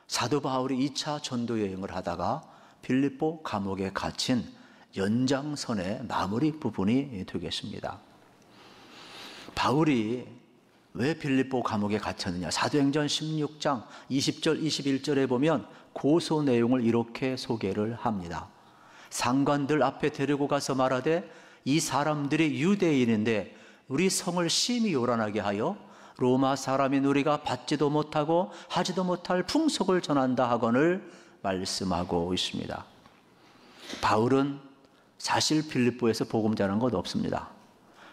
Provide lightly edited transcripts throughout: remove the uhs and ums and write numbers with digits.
사도 바울이 2차 전도 여행을 하다가 빌립보 감옥에 갇힌 연장선의 마무리 부분이 되겠습니다. 바울이 왜 빌립보 감옥에 갇혔느냐? 사도행전 16장 20절 21절에 보면 고소 내용을 이렇게 소개를 합니다. 상관들 앞에 데리고 가서 말하되 이 사람들이 유대인인데 우리 성을 심히 요란하게 하여 로마 사람인 우리가 받지도 못하고 하지도 못할 풍속을 전한다 하거늘 말씀하고 있습니다. 바울은 사실 빌립보에서 복음 전한 것 없습니다.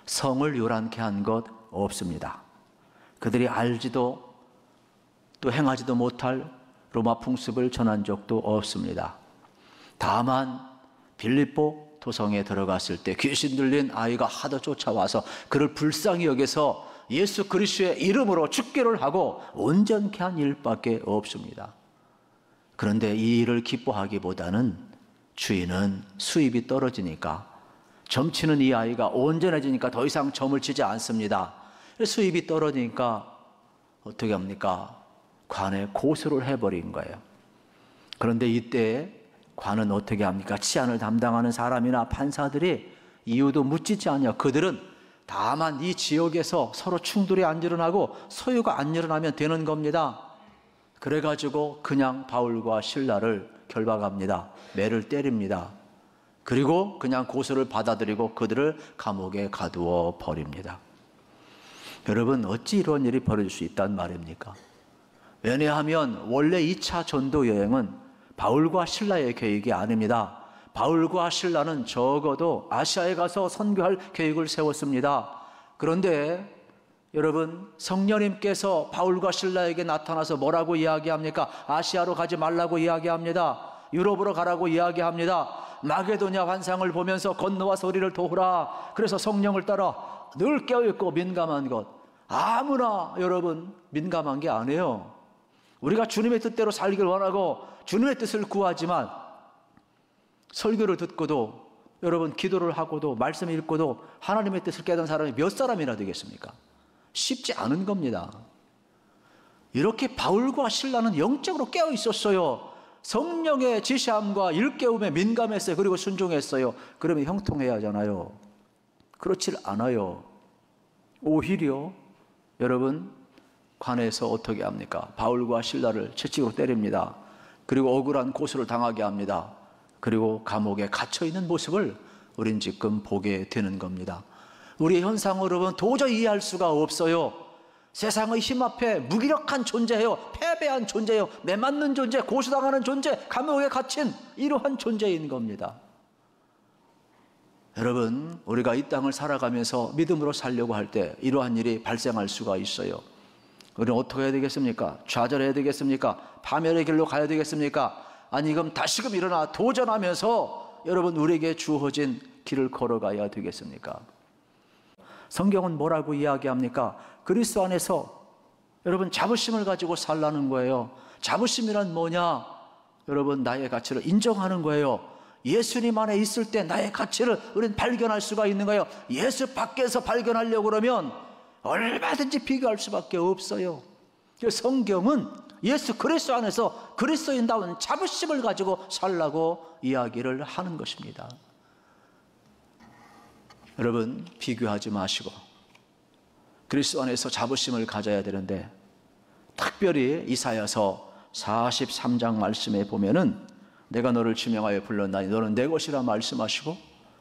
성을 요란케 한 것 없습니다. 그들이 알지도 또 행하지도 못할 로마 풍습을 전한 적도 없습니다. 다만 빌립보 도성에 들어갔을 때 귀신 들린 아이가 하도 쫓아와서 그를 불쌍히 여겨서 예수 그리스도의 이름으로 죽기를 하고 온전케 한 일밖에 없습니다. 그런데 이 일을 기뻐하기보다는 주인은 수입이 떨어지니까, 점치는 이 아이가 온전해지니까 더 이상 점을 치지 않습니다. 수입이 떨어지니까 어떻게 합니까? 관에 고소를 해버린 거예요. 그런데 이때 관은 어떻게 합니까? 치안을 담당하는 사람이나 판사들이 이유도 묻지 않냐. 그들은 다만 이 지역에서 서로 충돌이 안 일어나고 소유가 안 일어나면 되는 겁니다. 그래가지고 그냥 바울과 실라를 결박합니다. 매를 때립니다. 그리고 그냥 고소를 받아들이고 그들을 감옥에 가두어 버립니다. 여러분, 어찌 이런 일이 벌어질 수 있단 말입니까? 왜냐하면 원래 2차 전도 여행은 바울과 실라의 계획이 아닙니다. 바울과 실라는 적어도 아시아에 가서 선교할 계획을 세웠습니다. 그런데 여러분, 성령님께서 바울과 실라에게 나타나서 뭐라고 이야기합니까? 아시아로 가지 말라고 이야기합니다. 유럽으로 가라고 이야기합니다. 마게도냐 환상을 보면서 건너와 서리를 도우라. 그래서 성령을 따라 늘 깨어있고 민감한 것. 아무나 여러분 민감한 게 아니에요. 우리가 주님의 뜻대로 살기를 원하고 주님의 뜻을 구하지만 설교를 듣고도 여러분 기도를 하고도 말씀 읽고도 하나님의 뜻을 깨닫는 사람이 몇 사람이나 되겠습니까? 쉽지 않은 겁니다. 이렇게 바울과 실라는 영적으로 깨어 있었어요. 성령의 지시함과 일깨움에 민감했어요. 그리고 순종했어요. 그러면 형통해야 하잖아요. 그렇질 않아요. 오히려 여러분 관에서 어떻게 합니까? 바울과 실라를 채찍으로 때립니다. 그리고 억울한 고소를 당하게 합니다. 그리고 감옥에 갇혀있는 모습을 우린 지금 보게 되는 겁니다. 우리의 현상으로 보면 도저히 이해할 수가 없어요. 세상의 힘 앞에 무기력한 존재예요. 패배한 존재예요. 매맞는 존재, 고소당하는 존재, 감옥에 갇힌 이러한 존재인 겁니다. 여러분, 우리가 이 땅을 살아가면서 믿음으로 살려고 할 때 이러한 일이 발생할 수가 있어요. 우리는 어떻게 해야 되겠습니까? 좌절해야 되겠습니까? 파멸의 길로 가야 되겠습니까? 아니면 다시금 일어나 도전하면서 여러분 우리에게 주어진 길을 걸어가야 되겠습니까? 성경은 뭐라고 이야기합니까? 그리스도 안에서 여러분 자부심을 가지고 살라는 거예요. 자부심이란 뭐냐? 여러분 나의 가치를 인정하는 거예요. 예수님 안에 있을 때 나의 가치를 우리는 발견할 수가 있는 거예요. 예수 밖에서 발견하려고 그러면 얼마든지 비교할 수밖에 없어요. 성경은 예수 그리스도 안에서 그리스도인다운 자부심을 가지고 살라고 이야기를 하는 것입니다. 여러분 비교하지 마시고 그리스도 안에서 자부심을 가져야 되는데, 특별히 이사야서 43장 말씀에 보면은 내가 너를 지명하여 불렀나니 너는 내 것이라 말씀하시고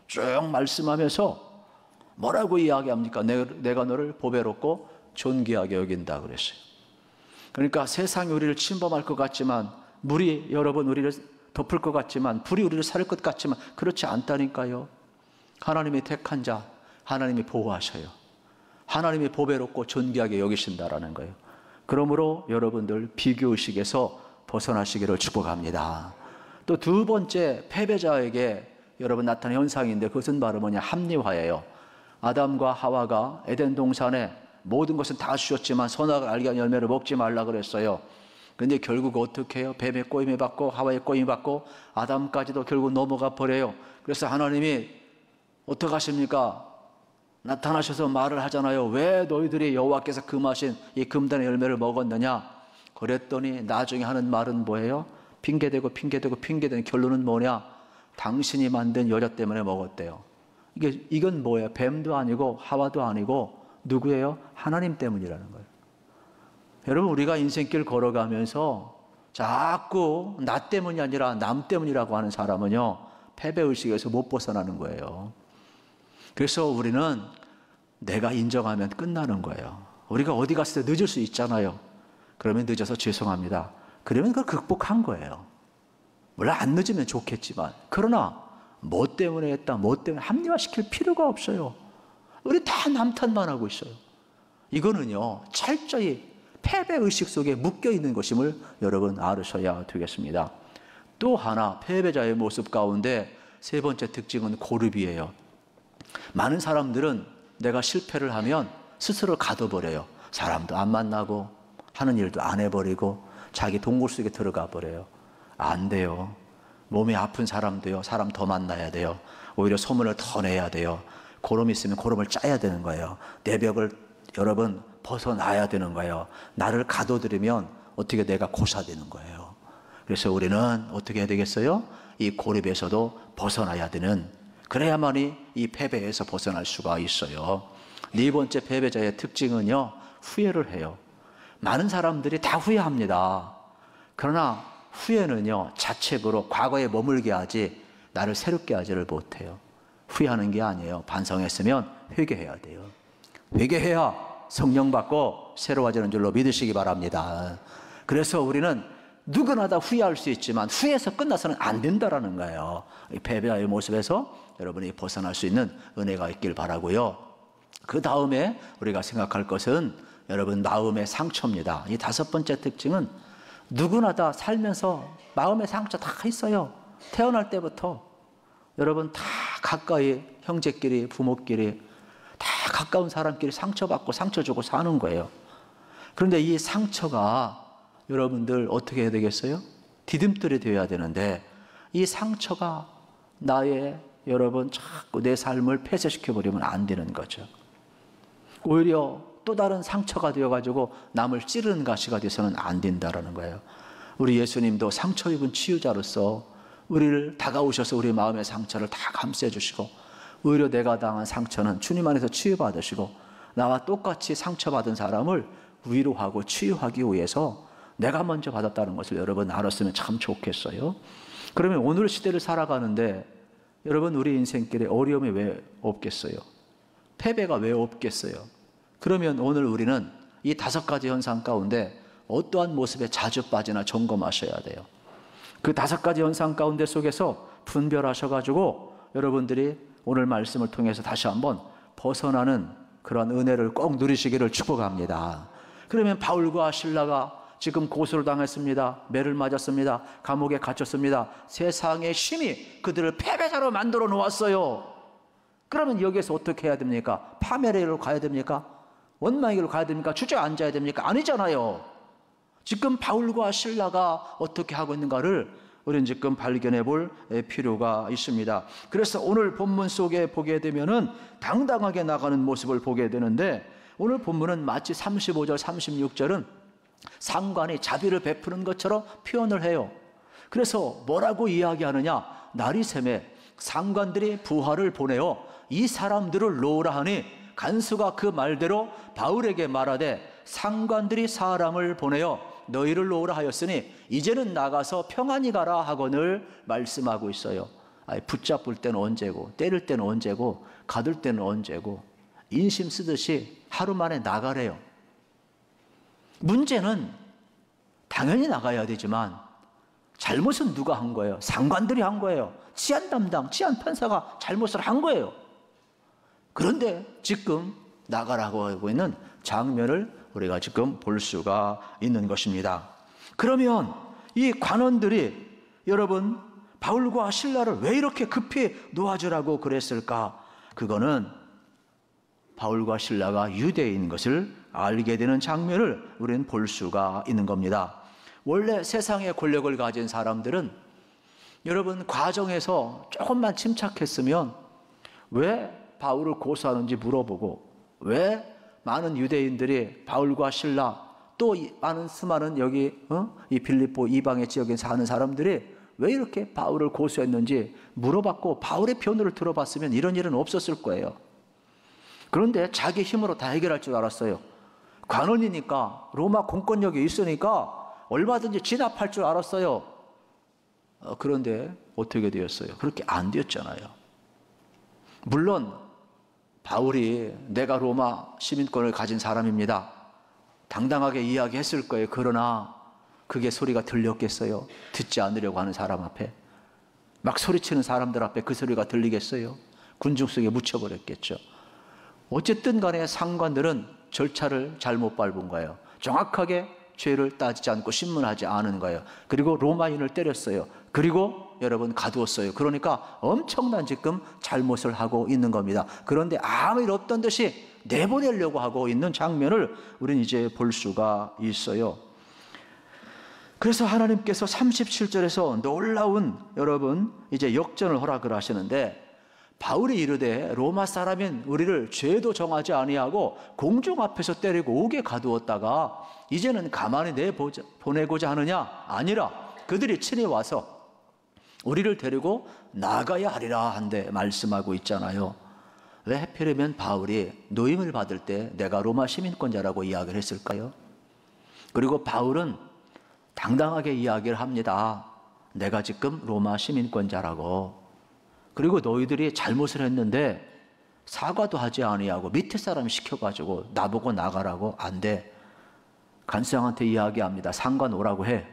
쭉 말씀하면서 뭐라고 이야기합니까? 내가 너를 보배롭고 존귀하게 여긴다 그랬어요. 그러니까 세상이 우리를 침범할 것 같지만, 물이 여러분 우리를 덮을 것 같지만, 불이 우리를 살 것 같지만 그렇지 않다니까요. 하나님이 택한 자 하나님이 보호하셔요. 하나님이 보배롭고 존귀하게 여기신다라는 거예요. 그러므로 여러분들 비교의식에서 벗어나시기를 축복합니다. 또 두 번째, 패배자에게 여러분 나타난 현상인데 그것은 바로 뭐냐? 합리화예요. 아담과 하와가 에덴 동산에 모든 것은 다 주셨지만 선악을 알게 한 열매를 먹지 말라 그랬어요. 그런데 결국 어떻게 해요? 뱀의 꼬임을 받고 하와의 꼬임을 받고 아담까지도 결국 넘어가 버려요. 그래서 하나님이 어떻게 하십니까? 나타나셔서 말을 하잖아요. 왜 너희들이 여호와께서 금하신 이 금단의 열매를 먹었느냐? 그랬더니 나중에 하는 말은 뭐예요? 핑계대고 핑계대는 결론은 뭐냐? 당신이 만든 여자 때문에 먹었대요. 이건 뭐예요? 뱀도 아니고 하와도 아니고 누구예요? 하나님 때문이라는 거예요. 여러분, 우리가 인생길 걸어가면서 자꾸 나 때문이 아니라 남 때문이라고 하는 사람은요, 패배의식에서 못 벗어나는 거예요. 그래서 우리는 내가 인정하면 끝나는 거예요. 우리가 어디 갔을 때 늦을 수 있잖아요. 그러면 늦어서 죄송합니다. 그러면 그걸 극복한 거예요. 물론 안 늦으면 좋겠지만, 그러나 뭐 때문에 했다, 뭐 때문에 합리화시킬 필요가 없어요. 우리 다 남탓만 하고 있어요. 이거는요, 철저히 패배의식 속에 묶여있는 것임을 여러분 알으셔야 되겠습니다. 또 하나, 패배자의 모습 가운데 세 번째 특징은 고립이에요. 많은 사람들은 내가 실패를 하면 스스로 가둬버려요. 사람도 안 만나고 하는 일도 안 해버리고 자기 동굴 속에 들어가 버려요. 안 돼요. 몸이 아픈 사람도요, 사람 더 만나야 돼요. 오히려 소문을 더 내야 돼요. 고름이 있으면 고름을 짜야 되는 거예요. 내벽을 여러분 벗어나야 되는 거예요. 나를 가둬들이면 어떻게 내가 고사되는 거예요. 그래서 우리는 어떻게 해야 되겠어요? 이 고립에서도 벗어나야 되는, 그래야만이 이 패배에서 벗어날 수가 있어요. 네 번째 패배자의 특징은요, 후회를 해요. 많은 사람들이 다 후회합니다. 그러나 후회는요, 자책으로 과거에 머물게 하지 나를 새롭게 하지를 못해요. 후회하는 게 아니에요. 반성했으면 회개해야 돼요. 회개해야 성령 받고 새로워지는 줄로 믿으시기 바랍니다. 그래서 우리는 누구나 다 후회할 수 있지만 후회해서 끝나서는 안 된다라는 거예요. 이 패배의 모습에서 여러분이 벗어날 수 있는 은혜가 있길 바라고요. 그 다음에 우리가 생각할 것은 여러분 마음의 상처입니다. 이 다섯 번째 특징은 누구나 다 살면서 마음의 상처 다 있어요. 태어날 때부터 여러분 다 가까이 형제끼리 부모끼리 다 가까운 사람끼리 상처받고 상처 주고 사는 거예요. 그런데 이 상처가 여러분들 어떻게 해야 되겠어요? 디딤돌이 되어야 되는데 이 상처가 나의 여러분 자꾸 내 삶을 폐쇄시켜버리면 안 되는 거죠. 오히려 또 다른 상처가 되어가지고 남을 찌르는 가시가 돼서는 안 된다라는 거예요. 우리 예수님도 상처 입은 치유자로서 우리를 다가오셔서 우리 마음의 상처를 다 감싸주시고 오히려 내가 당한 상처는 주님 안에서 치유받으시고 나와 똑같이 상처받은 사람을 위로하고 치유하기 위해서 내가 먼저 받았다는 것을 여러분 알았으면 참 좋겠어요. 그러면 오늘 시대를 살아가는데 여러분 우리 인생길에 어려움이 왜 없겠어요? 패배가 왜 없겠어요? 그러면 오늘 우리는 이 다섯 가지 현상 가운데 어떠한 모습에 자주 빠지나 점검하셔야 돼요. 그 다섯 가지 현상 가운데 속에서 분별하셔가지고 여러분들이 오늘 말씀을 통해서 다시 한번 벗어나는 그런 은혜를 꼭 누리시기를 축복합니다. 그러면 바울과 실라가 지금 고소를 당했습니다. 매를 맞았습니다. 감옥에 갇혔습니다. 세상의 힘이 그들을 패배자로 만들어 놓았어요. 그러면 여기에서 어떻게 해야 됩니까? 파멸의로 가야 됩니까? 원망의 길로 가야 됩니까? 주저앉아야 됩니까? 아니잖아요. 지금 바울과 실라가 어떻게 하고 있는가를 우리는 지금 발견해 볼 필요가 있습니다. 그래서 오늘 본문 속에 보게 되면은 당당하게 나가는 모습을 보게 되는데 오늘 본문은 마치 35절, 36절은 상관이 자비를 베푸는 것처럼 표현을 해요. 그래서 뭐라고 이야기하느냐? 나리샘에 상관들이 부하를 보내어 이 사람들을 놓으라 하니 간수가 그 말대로 바울에게 말하되 상관들이 사람을 보내어 너희를 놓으라 하였으니 이제는 나가서 평안히 가라 하거늘 말씀하고 있어요. 붙잡을 때는 언제고 때릴 때는 언제고 가둘 때는 언제고 인심 쓰듯이 하루 만에 나가래요. 문제는 당연히 나가야 되지만 잘못은 누가 한 거예요? 상관들이 한 거예요. 치안 담당, 치안 판사가 잘못을 한 거예요. 그런데 지금 나가라고 하고 있는 장면을 우리가 지금 볼 수가 있는 것입니다. 그러면 이 관원들이 여러분 바울과 실라를 왜 이렇게 급히 놓아주라고 그랬을까? 그거는 바울과 실라가 유대인인 것을 알게 되는 장면을 우리는 볼 수가 있는 겁니다. 원래 세상의 권력을 가진 사람들은 여러분 과정에서 조금만 침착했으면 왜 바울을 고소하는지 물어보고 왜 많은 유대인들이 바울과 실라 또 많은 수많은 여기 이 빌립보 이방의 지역에 사는 사람들이 왜 이렇게 바울을 고소했는지 물어봤고 바울의 변호를 들어봤으면 이런 일은 없었을 거예요. 그런데 자기 힘으로 다 해결할 줄 알았어요. 관원이니까 로마 공권력이 있으니까 얼마든지 진압할 줄 알았어요. 그런데 어떻게 되었어요? 그렇게 안 되었잖아요. 물론 바울이 내가 로마 시민권을 가진 사람입니다, 당당하게 이야기했을 거예요. 그러나 그게 소리가 들렸겠어요? 듣지 않으려고 하는 사람 앞에, 막 소리치는 사람들 앞에 그 소리가 들리겠어요? 군중 속에 묻혀버렸겠죠. 어쨌든 간에 상관들은 절차를 잘못 밟은 거예요. 정확하게 죄를 따지지 않고 신문하지 않은 거예요. 그리고 로마인을 때렸어요. 그리고 여러분 가두었어요. 그러니까 엄청난 지금 잘못을 하고 있는 겁니다. 그런데 아무 일 없던 듯이 내보내려고 하고 있는 장면을 우리는 이제 볼 수가 있어요. 그래서 하나님께서 37절에서 놀라운 여러분 이제 역전을 허락을 하시는데, 바울이 이르되 로마 사람인 우리를 죄도 정하지 아니하고 공중 앞에서 때리고 옥에 가두었다가 이제는 가만히 보내고자 하느냐? 아니라 그들이 친히 와서 우리를 데리고 나가야 하리라 한데 말씀하고 있잖아요. 왜 하필이면 바울이 노임을 받을 때 내가 로마 시민권자라고 이야기를 했을까요? 그리고 바울은 당당하게 이야기를 합니다. 내가 지금 로마 시민권자라고. 그리고 너희들이 잘못을 했는데 사과도 하지 아니하고 밑에 사람 시켜가지고 나보고 나가라고 안 돼. 간수장한테 이야기합니다. 상관 오라고 해.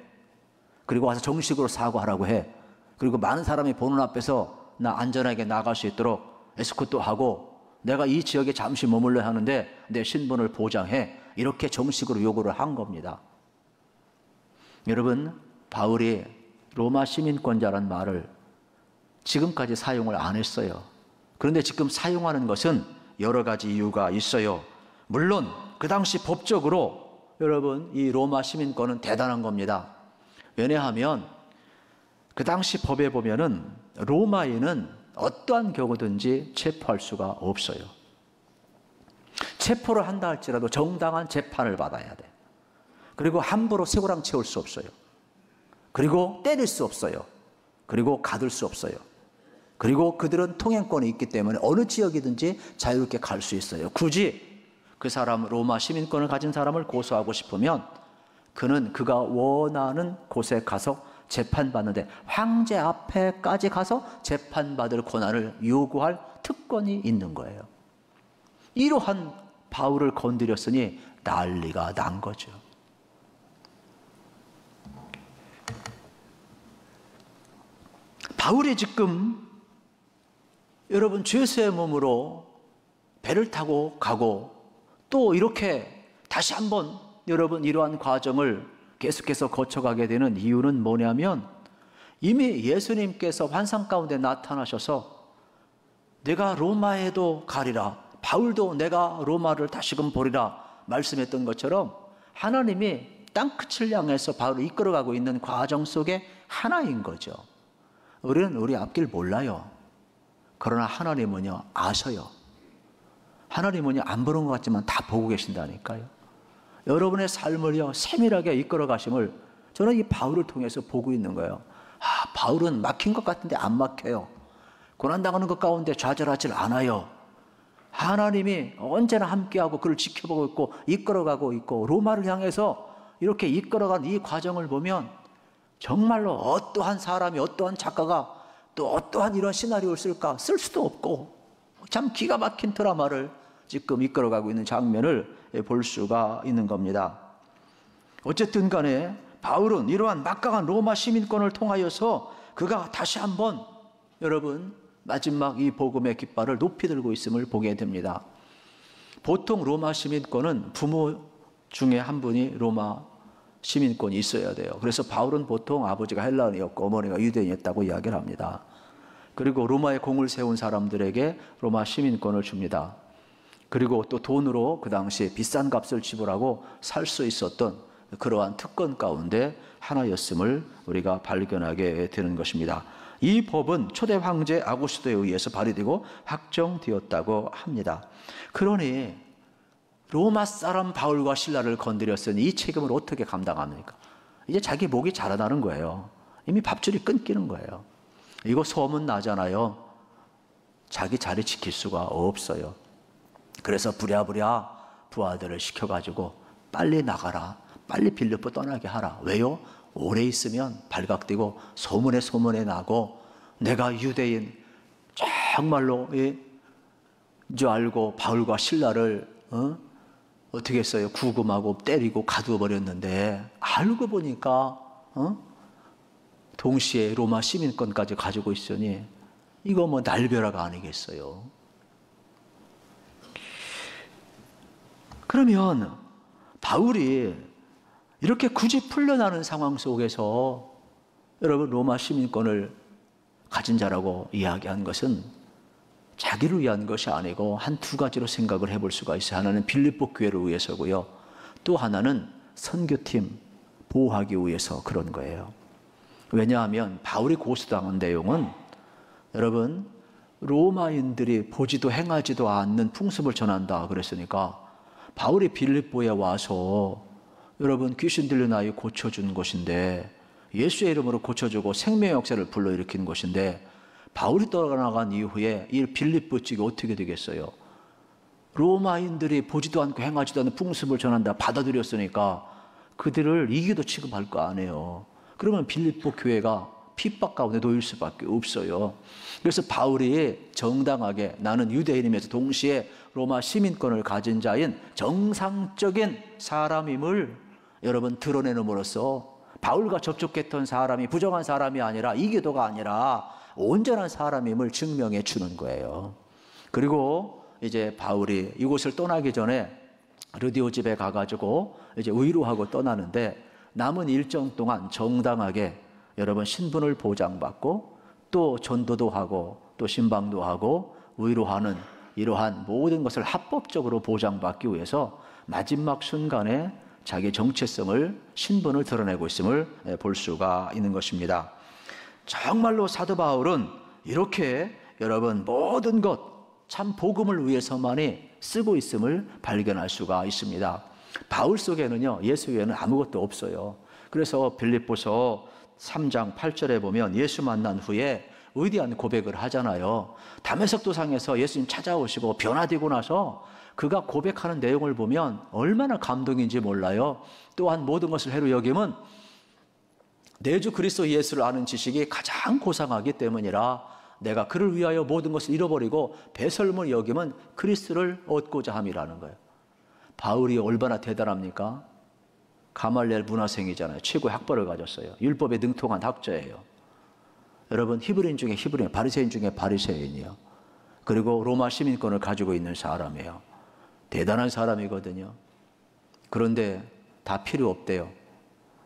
그리고 와서 정식으로 사과하라고 해. 그리고 많은 사람이 보는 앞에서 나 안전하게 나갈 수 있도록 에스코트 하고, 내가 이 지역에 잠시 머물러야 하는데 내 신분을 보장해. 이렇게 정식으로 요구를 한 겁니다. 여러분, 바울이 로마 시민권자란 말을 지금까지 사용을 안 했어요. 그런데 지금 사용하는 것은 여러 가지 이유가 있어요. 물론 그 당시 법적으로 여러분 이 로마 시민권은 대단한 겁니다. 왜냐하면 그 당시 법에 보면은 로마인은 어떠한 경우든지 체포할 수가 없어요. 체포를 한다 할지라도 정당한 재판을 받아야 돼. 그리고 함부로 쇠고랑 채울 수 없어요. 그리고 때릴 수 없어요. 그리고 가둘 수 없어요. 그리고 그들은 통행권이 있기 때문에 어느 지역이든지 자유롭게 갈 수 있어요. 굳이 그 사람, 로마 시민권을 가진 사람을 고소하고 싶으면 그는 그가 원하는 곳에 가서 재판받는데 황제 앞에까지 가서 재판받을 권한을 요구할 특권이 있는 거예요. 이러한 바울을 건드렸으니 난리가 난 거죠. 바울이 지금 여러분 죄수의 몸으로 배를 타고 가고 또 이렇게 다시 한번 여러분 이러한 과정을 계속해서 거쳐가게 되는 이유는 뭐냐면, 이미 예수님께서 환상 가운데 나타나셔서 내가 로마에도 가리라, 바울도 내가 로마를 다시금 보리라 말씀했던 것처럼 하나님이 땅끝을 향해서 바울을 이끌어가고 있는 과정 속에 하나인 거죠. 우리는 우리 앞길 몰라요. 그러나 하나님은요 아셔요. 하나님은요 안 보는 것 같지만 다 보고 계신다니까요. 여러분의 삶을요 세밀하게 이끌어 가심을 저는 이 바울을 통해서 보고 있는 거예요. 아, 바울은 막힌 것 같은데 안 막혀요. 고난당하는 것 가운데 좌절하지 않아요. 하나님이 언제나 함께하고 그를 지켜보고 있고 이끌어가고 있고, 로마를 향해서 이렇게 이끌어간 이 과정을 보면 정말로 어떠한 사람이, 어떠한 작가가 또 어떠한 이런 시나리오를 쓸까? 쓸 수도 없고 참 기가 막힌 드라마를 지금 이끌어가고 있는 장면을 볼 수가 있는 겁니다. 어쨌든 간에 바울은 이러한 막강한 로마 시민권을 통하여서 그가 다시 한번 여러분 마지막 이 복음의 깃발을 높이 들고 있음을 보게 됩니다. 보통 로마 시민권은 부모 중에 한 분이 로마 시민권이 있어야 돼요. 그래서 바울은 보통 아버지가 헬라인이었고 어머니가 유대인이었다고 이야기를 합니다. 그리고 로마에 공을 세운 사람들에게 로마 시민권을 줍니다. 그리고 또 돈으로 그 당시에 비싼 값을 지불하고 살 수 있었던 그러한 특권 가운데 하나였음을 우리가 발견하게 되는 것입니다. 이 법은 초대 황제 아구스도에 의해서 발의되고 확정되었다고 합니다. 그러니 로마 사람 바울과 실라를 건드렸으니 이 책임을 어떻게 감당합니까? 이제 자기 목이 자라나는 거예요. 이미 밥줄이 끊기는 거예요. 이거 소문 나잖아요. 자기 자리 지킬 수가 없어요. 그래서 부랴부랴 부하들을 시켜가지고 빨리 나가라, 빨리 빌립보 떠나게 하라. 왜요? 오래 있으면 발각되고 소문에 나고 내가 유대인 정말로 줄 알고 바울과 실라를 어떻게 했어요? 구금하고 때리고 가두어 버렸는데 알고 보니까 동시에 로마 시민권까지 가지고 있으니 이거 뭐 날벼락 아니겠어요? 그러면 바울이 이렇게 굳이 풀려나는 상황 속에서 여러분 로마 시민권을 가진 자라고 이야기한 것은 자기를 위한 것이 아니고 한 두 가지로 생각을 해볼 수가 있어요. 하나는 빌립보 교회를 위해서고요. 또 하나는 선교팀 보호하기 위해서 그런 거예요. 왜냐하면 바울이 고소당한 내용은 여러분 로마인들이 보지도 행하지도 않는 풍습을 전한다 그랬으니까 바울이 빌립보에 와서 여러분 귀신 들린 아이 고쳐준 것인데 예수의 이름으로 고쳐주고 생명의 역사를 불러일으킨 것인데 바울이 떠나간 이후에 이 빌립보 쪽이 어떻게 되겠어요? 로마인들이 보지도 않고 행하지도 않는 풍습을 전한다 받아들였으니까 그들을 이기도 취급할 거 아니에요. 그러면 빌립보 교회가 핍박 가운데 놓일 수밖에 없어요. 그래서 바울이 정당하게 나는 유대인이면서 동시에 로마 시민권을 가진 자인 정상적인 사람임을 여러분 드러내는으로써 바울과 접촉했던 사람이 부정한 사람이 아니라 이교도가 아니라 온전한 사람임을 증명해 주는 거예요. 그리고 이제 바울이 이곳을 떠나기 전에 르디오 집에 가가지고 이제 위로하고 떠나는데 남은 일정 동안 정당하게 여러분 신분을 보장받고 또 전도도 하고 또 신방도 하고 위로하는 이러한 모든 것을 합법적으로 보장받기 위해서 마지막 순간에 자기 정체성을 신분을 드러내고 있음을 볼 수가 있는 것입니다. 정말로 사도 바울은 이렇게 여러분 모든 것 참 복음을 위해서만이 쓰고 있음을 발견할 수가 있습니다. 바울 속에는요 예수 외에는 아무것도 없어요. 그래서 빌립보서 3장 8절에 보면 예수 만난 후에 위대한 고백을 하잖아요. 다메섹 도상에서 예수님 찾아오시고 변화되고 나서 그가 고백하는 내용을 보면 얼마나 감동인지 몰라요. 또한 모든 것을 해로 여김은 내 주 그리스도 예수를 아는 지식이 가장 고상하기 때문이라 내가 그를 위하여 모든 것을 잃어버리고 배설물 여김은 그리스도를 얻고자 함이라는 거예요. 바울이 얼마나 대단합니까? 가말리엘 문화생이잖아요. 최고의 학벌을 가졌어요. 율법에 능통한 학자예요. 여러분 히브리인 중에 히브리인, 바리새인 중에 바리새인이요. 그리고 로마 시민권을 가지고 있는 사람이에요. 대단한 사람이거든요. 그런데 다 필요 없대요.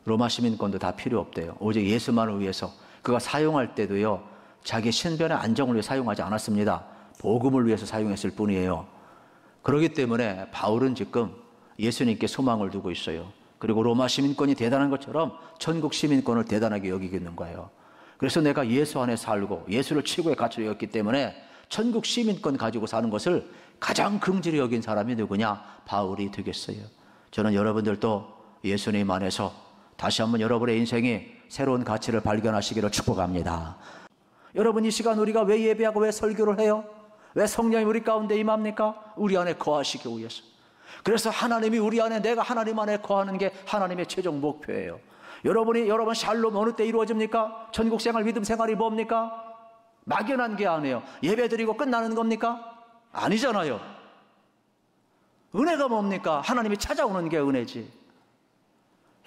로마 시민권도 다 필요 없대요. 오직 예수만을 위해서 그가 사용할 때도요. 자기 신변의 안정을 위해 사용하지 않았습니다. 복음을 위해서 사용했을 뿐이에요. 그렇기 때문에 바울은 지금 예수님께 소망을 두고 있어요. 그리고 로마 시민권이 대단한 것처럼 천국 시민권을 대단하게 여기고 있는 거예요. 그래서 내가 예수 안에 살고 예수를 최고의 가치로 여겼기 때문에 천국 시민권 가지고 사는 것을 가장 긍지로 여긴 사람이 누구냐? 바울이 되겠어요. 저는 여러분들도 예수님 안에서 다시 한번 여러분의 인생이 새로운 가치를 발견하시기를 축복합니다. 여러분 이 시간 우리가 왜 예배하고 왜 설교를 해요? 왜 성령이 우리 가운데 임합니까? 우리 안에 거하시기 위해서. 그래서 하나님이 우리 안에 내가 하나님 안에 거하는 게 하나님의 최종 목표예요. 여러분 샬롬 어느 때 이루어집니까? 천국 생활 믿음 생활이 뭡니까? 막연한 게 아니에요. 예배 드리고 끝나는 겁니까? 아니잖아요. 은혜가 뭡니까? 하나님이 찾아오는 게 은혜지.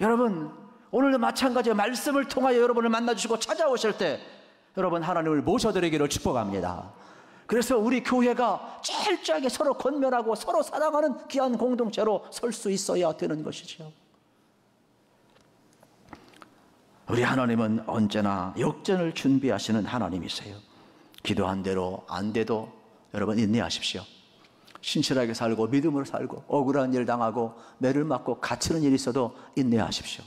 여러분 오늘도 마찬가지로 말씀을 통하여 여러분을 만나주시고 찾아오실 때 여러분 하나님을 모셔드리기를 축복합니다. 그래서 우리 교회가 철저하게 서로 권면하고 서로 사랑하는 귀한 공동체로 설 수 있어야 되는 것이죠. 우리 하나님은 언제나 역전을 준비하시는 하나님이세요. 기도한 대로 안 돼도 여러분 인내하십시오. 신실하게 살고 믿음으로 살고 억울한 일 당하고 매를 맞고 갇히는 일이 있어도 인내하십시오.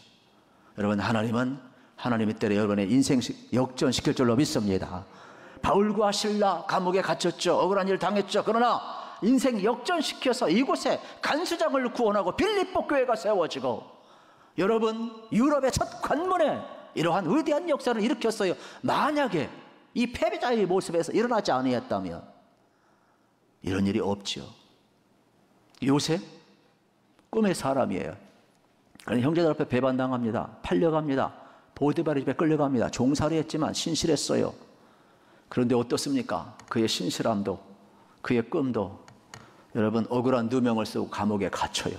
여러분 하나님은 하나님의 때에 여러분의 인생 역전시킬 줄로 믿습니다. 바울과 실라 감옥에 갇혔죠. 억울한 일 당했죠. 그러나 인생 역전시켜서 이곳에 간수장을 구원하고 빌립보 교회가 세워지고, 여러분 유럽의 첫 관문에 이러한 위대한 역사를 일으켰어요. 만약에 이 패배자의 모습에서 일어나지 아니했다면 이런 일이 없죠. 요셉 꿈의 사람이에요. 그러니 형제들 앞에 배반당합니다. 팔려갑니다. 보디발의 집에 끌려갑니다. 종살이 했지만 신실했어요. 그런데 어떻습니까? 그의 신실함도 그의 꿈도 여러분 억울한 누명을 쓰고 감옥에 갇혀요.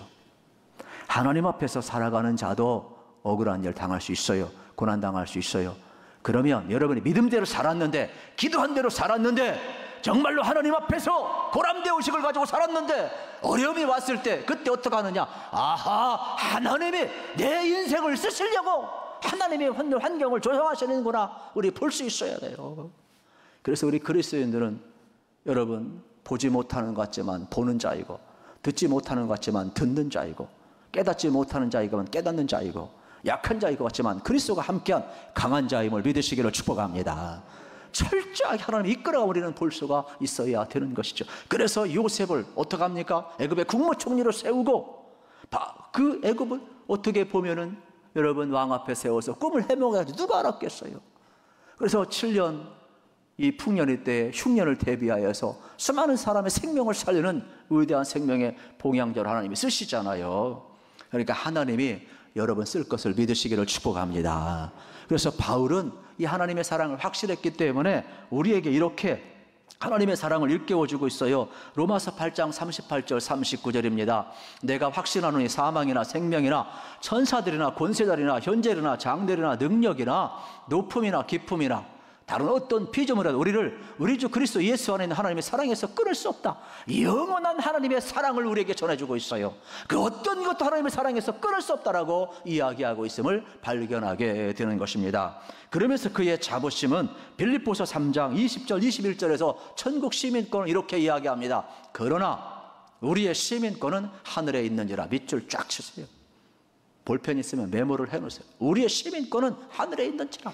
하나님 앞에서 살아가는 자도 억울한 일 당할 수 있어요. 고난당할 수 있어요. 그러면 여러분이 믿음대로 살았는데, 기도한 대로 살았는데, 정말로 하나님 앞에서 보람된 의식을 가지고 살았는데 어려움이 왔을 때 그때 어떻게 하느냐? 아하, 하나님이 내 인생을 쓰시려고 하나님의 환경을 조성하시는구나, 우리 볼 수 있어야 돼요. 그래서 우리 그리스도인들은 여러분 보지 못하는 것 같지만 보는 자이고, 듣지 못하는 것 같지만 듣는 자이고, 깨닫지 못하는 자이고 깨닫는 자이고, 약한 자이고 같지만 그리스도가 함께한 강한 자임을 믿으시기를 축복합니다. 철저하게 하나님 이끌어 우리는 볼 수가 있어야 되는 것이죠. 그래서 요셉을 어떻게 합니까? 애굽의 국무총리로 세우고, 그 애굽을 어떻게 보면은 여러분 왕 앞에 세워서 꿈을 해몽해가지고 누가 알았겠어요. 그래서 7년 이 풍년의 때에 흉년을 대비하여서 수많은 사람의 생명을 살리는 위대한 생명의 봉양자로 하나님이 쓰시잖아요. 그러니까 하나님이 여러분 쓸 것을 믿으시기를 축복합니다. 그래서 바울은 이 하나님의 사랑을 확실했기 때문에 우리에게 이렇게 하나님의 사랑을 일깨워주고 있어요. 로마서 8장 38절 39절입니다. 내가 확신하노니 사망이나 생명이나 천사들이나 권세자들이나 현재나 장대리나 능력이나 높음이나 깊음이나 다른 어떤 피조물이라도 우리 주 그리스도 예수 안에 있는 하나님의 사랑에서 끊을 수 없다. 영원한 하나님의 사랑을 우리에게 전해주고 있어요. 그 어떤 것도 하나님의 사랑에서 끊을 수 없다라고 이야기하고 있음을 발견하게 되는 것입니다. 그러면서 그의 자부심은 빌립보서 3장 20절 21절에서 천국 시민권을 이렇게 이야기합니다. 그러나 우리의 시민권은 하늘에 있는지라. 밑줄 쫙 치세요. 볼펜 있으면 메모를 해놓으세요. 우리의 시민권은 하늘에 있는지라.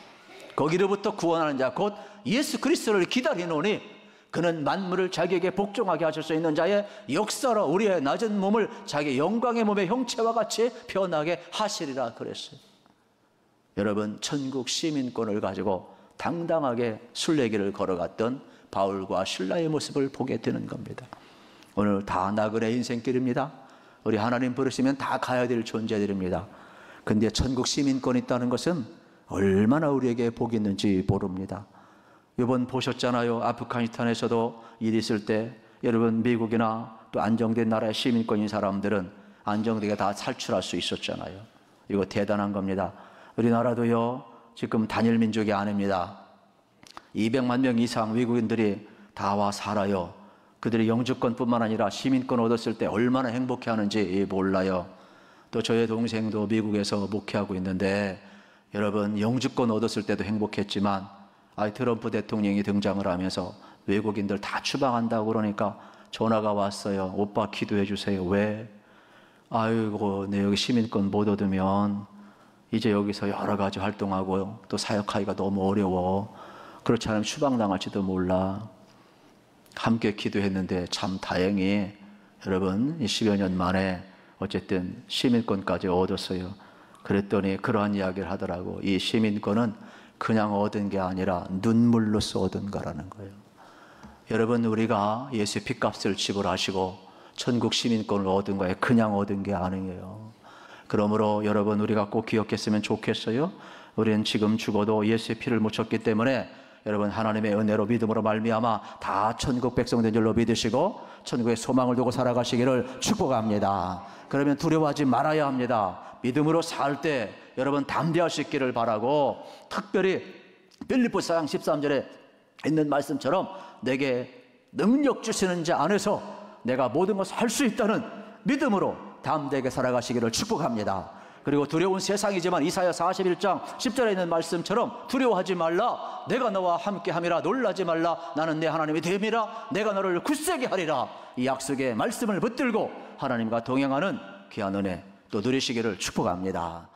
거기로부터 구원하는 자 곧 예수 그리스도를 기다리노니 그는 만물을 자기에게 복종하게 하실 수 있는 자의 역사로 우리의 낮은 몸을 자기 영광의 몸의 형체와 같이 변하게 하시리라 그랬어요. 여러분 천국 시민권을 가지고 당당하게 순례길을 걸어갔던 바울과 실라의 모습을 보게 되는 겁니다. 오늘 다 나그네 인생길입니다. 우리 하나님 부르시면 다 가야 될 존재들입니다. 근데 천국 시민권이 있다는 것은 얼마나 우리에게 복이 있는지 모릅니다. 이번 보셨잖아요. 아프가니스탄에서도 일이 있을 때 여러분 미국이나 또 안정된 나라의 시민권인 사람들은 안정되게 다 탈출할 수 있었잖아요. 이거 대단한 겁니다. 우리나라도요 지금 단일 민족이 아닙니다. 200만 명 이상 외국인들이 다 와 살아요. 그들이 영주권뿐만 아니라 시민권 얻었을 때 얼마나 행복해하는지 몰라요. 또 저의 동생도 미국에서 목회하고 있는데 여러분 영주권 얻었을 때도 행복했지만 트럼프 대통령이 등장을 하면서 외국인들 다 추방한다고 그러니까 전화가 왔어요. 오빠 기도해 주세요. 왜? 아이고 내 여기 시민권 못 얻으면 이제 여기서 여러 가지 활동하고 또 사역하기가 너무 어려워. 그렇지 않으면 추방당할지도 몰라. 함께 기도했는데 참 다행히 여러분 10여 년 만에 어쨌든 시민권까지 얻었어요. 그랬더니 그러한 이야기를 하더라고. 이 시민권은 그냥 얻은 게 아니라 눈물로써 얻은 거라는 거예요. 여러분 우리가 예수의 핏값을 지불하시고 천국 시민권을 얻은 거예요. 그냥 얻은 게 아니에요. 그러므로 여러분 우리가 꼭 기억했으면 좋겠어요. 우리는 지금 죽어도 예수의 피를 묻혔기 때문에 여러분 하나님의 은혜로 믿음으로 말미암아 다 천국 백성된 줄로 믿으시고 천국의 소망을 두고 살아가시기를 축복합니다. 그러면 두려워하지 말아야 합니다. 믿음으로 살 때 여러분 담대할 수 있기를 바라고, 특별히 빌립보서 4장 13절에 있는 말씀처럼 내게 능력 주시는 자 안에서 내가 모든 것을 할 수 있다는 믿음으로 담대하게 살아가시기를 축복합니다. 그리고 두려운 세상이지만 이사야 41장 10절에 있는 말씀처럼 두려워하지 말라. 내가 너와 함께함이라. 놀라지 말라. 나는 내 하나님이 됨이라. 내가 너를 굳세게 하리라. 이 약속의 말씀을 붙들고 하나님과 동행하는 귀한 은혜 또 누리시기를 축복합니다.